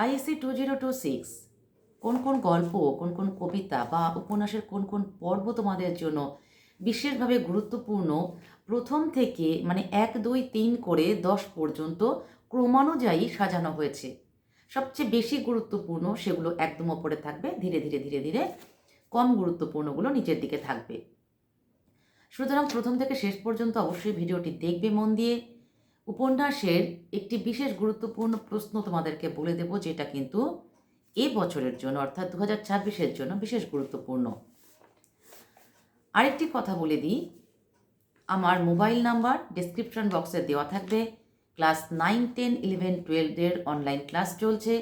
ISC 2026 কোন কোন গল্প, কোন কোন কবিতা বা উপন্যাসের কোন কোন পর্ব তোমাদের জন্য বিশেষভাবে গুরুত্বপূর্ণ, প্রথম থেকে মানে 1, 2, 3 করে 10 পর্যন্ত ক্রমানুযায়ী সাজানো হয়েছে। সবচেয়ে বেশি গুরুত্বপূর্ণ সেগুলো একদম ওপরে থাকবে, ধীরে ধীরে ধীরে ধীরে কম গুরুত্বপূর্ণগুলো নিচের দিকে থাকবে। সুতরাং প্রথম থেকে শেষ পর্যন্ত অবশ্যই ভিডিওটি দেখবে মন দিয়ে। উপন্যাসের একটি বিশেষ গুরুত্বপূর্ণ প্রশ্ন তোমাদেরকে বলে দেব, যেটা কিন্তু এই বছরের জন্য অর্থাৎ 2026-এর জন্য বিশেষ গুরুত্বপূর্ণ। আরেকটি কথা বলে দিই, আমার মোবাইল নাম্বার ডেসক্রিপশন বক্সে দেওয়া থাকবে। ক্লাস 9, 10, 11, 12-এর অনলাইন ক্লাস চলছে।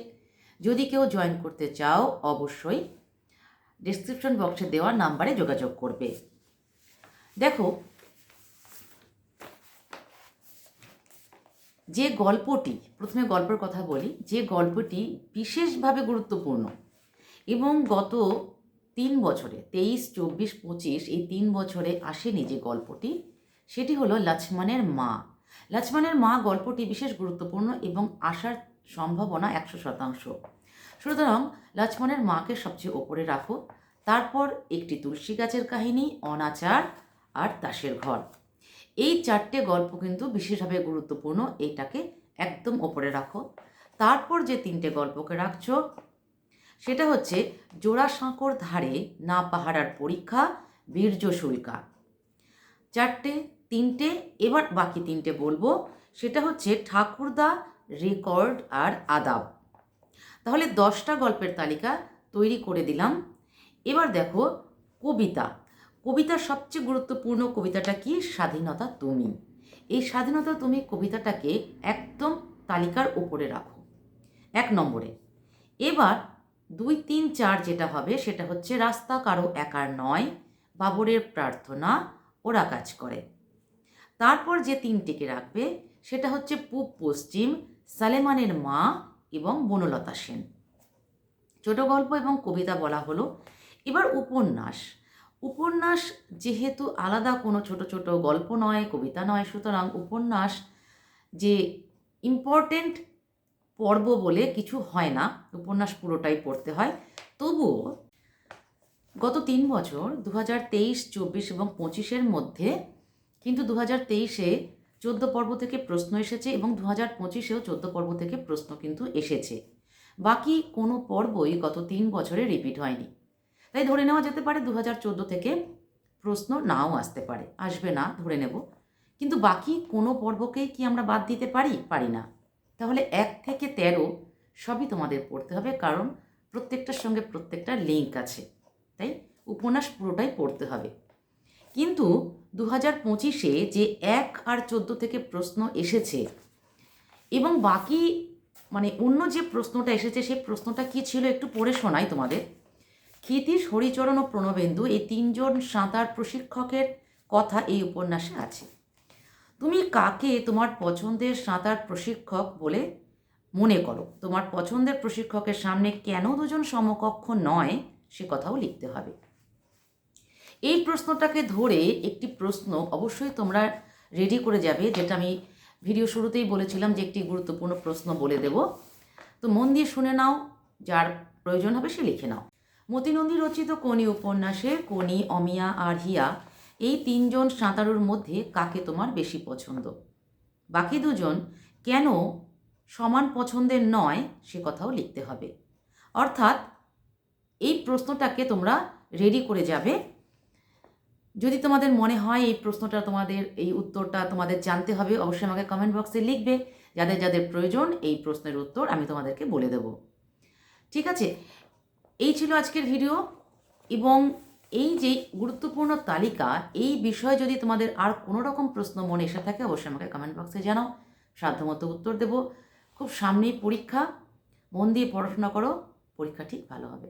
যদি কেউ জয়েন করতে চাও অবশ্যই ডেসক্রিপশন বক্সে দেওয়া নাম্বারে যোগাযোগ করবে। দেখো, যে গল্পটি, প্রথমে গল্পের কথা বলি, যে গল্পটি বিশেষভাবে গুরুত্বপূর্ণ এবং গত 3 বছরে 23, 24, 25 এই 3 বছরে আসেনি যে গল্পটি, সেটি হলো লক্ষ্মণের মা। লক্ষ্মণের মা গল্পটি বিশেষ গুরুত্বপূর্ণ এবং আসার সম্ভাবনা 100%। সুতরাং লক্ষ্মণের মাকে সবচেয়ে ওপরে রাখো। তারপর একটি তুলসী গাছের কাহিনী, অনাচার আর দাসের ঘর। এই 4টে গল্প কিন্তু বিশেষভাবে গুরুত্বপূর্ণ, এটাকে একদম ওপরে রাখো। তারপর যে 3টে গল্পকে রাখছো সেটা হচ্ছে জোড়াসাঁকোর ধারে না পাহারার পরীক্ষা, বীর্য শুল্কা। 4টে, 3টে, এবার বাকি 3টে বলবো। সেটা হচ্ছে ঠাকুরদা, রেকর্ড আর আদাব। তাহলে 10টা গল্পের তালিকা তৈরি করে দিলাম। এবার দেখো কবিতা। কবিতার সবচেয়ে গুরুত্বপূর্ণ কবিতাটা কি? স্বাধীনতা তুমি। এই স্বাধীনতা তুমি কবিতাটাকে একদম তালিকার ওপরে রাখো 1 নম্বরে। এবার 2, 3, 4 যেটা হবে সেটা হচ্ছে রাস্তা কারো একার নয়, বাবরের প্রার্থনা, ওরা কাজ করে। তারপর যে 3টিকে রাখবে সেটা হচ্ছে পূব পশ্চিম, সালেমানের মা এবং বনলতা সেন। ছোট গল্প এবং কবিতা বলা হলো। এবার উপন্যাস। উপন্যাস যেহেতু আলাদা কোনো ছোট ছোট গল্প নয়, কবিতা নয়, সুতরাং উপন্যাস যে ইম্পর্টেন্ট পর্ব বলে কিছু হয় না, উপন্যাস পুরোটাই পড়তে হয়। তবুও গত 3 বছর 2023, 24 এবং 25-এর মধ্যে কিন্তু 2023-এ 14 পর্ব থেকে প্রশ্ন এসেছে এবং 2025-এও 14 পর্ব থেকে প্রশ্ন কিন্তু এসেছে। বাকি কোনো পর্বই গত 3 বছরে রিপিট হয়নি। তাই ধরে নেওয়া যেতে পারে 2014 থেকে প্রশ্ন নাও আসতে পারে, আসবে না ধরে নেব। কিন্তু বাকি কোনো পর্বকেই কি আমরা বাদ দিতে পারি? পারি না। তাহলে 1 থেকে 13 সবই তোমাদের পড়তে হবে, কারণ প্রত্যেকটার সঙ্গে প্রত্যেকটার লিঙ্ক আছে। তাই উপন্যাস পুরোটাই পড়তে হবে। কিন্তু 2025-এ যে 1 আর 14 থেকে প্রশ্ন এসেছে এবং বাকি মানে অন্য যে প্রশ্নটা এসেছে সেই প্রশ্নটা কি ছিল একটু পড়ে শোনাই তোমাদের। ক্ষিতীশ, হরিচরণ ও প্রণবেন্দু এই 3 জন সাঁতার প্রশিক্ষকের কথা এই উপন্যাসে আছে। তুমি কাকে তোমার পছন্দের সাঁতার প্রশিক্ষক বলে মনে করো? তোমার পছন্দের প্রশিক্ষকের সামনে কেন 2 জন সমকক্ষ নয় সে কথাও লিখতে হবে। এই প্রশ্নটাকে ধরে একটি প্রশ্ন অবশ্যই তোমরা রেডি করে যাবে, যেটা আমি ভিডিও শুরুতেই বলেছিলাম যে একটি গুরুত্বপূর্ণ প্রশ্ন বলে দেব। তো মন দিয়ে শুনে নাও, যার প্রয়োজন হবে সে লিখে নাও। মতি নন্দী রচিত কোনি উপন্যাসে কোনি, অমিয়া আর হিয়া এই 3 জন সাঁতারুর মধ্যে কাকে তোমার বেশি পছন্দ? বাকি 2 জন কেন সমান পছন্দের নয় সে কথাও লিখতে হবে। অর্থাৎ এই প্রশ্নটাকে তোমরা রেডি করে যাবে। যদি তোমাদের মনে হয় এই প্রশ্নটা তোমাদের, এই উত্তরটা তোমাদের জানতে হবে, অবশ্যই আমাকে কমেন্ট বক্সে লিখবে। যাদের যাদের প্রয়োজন এই প্রশ্নের উত্তর আমি তোমাদেরকে বলে দেব। ঠিক আছে, এই ছিল আজকের ভিডিও। এবং এই যে গুরুত্বপূর্ণ তালিকা, এই বিষয়ে যদি তোমাদের আর কোনো রকম প্রশ্ন মনে এসে থাকে অবশ্যই আমাকে কমেন্ট বক্সে জানাও, সাধ্যমতো উত্তর দেব। খুব সামনেই পরীক্ষা, মন দিয়ে পড়াশোনা করো, পরীক্ষা ঠিক ভালো হবে।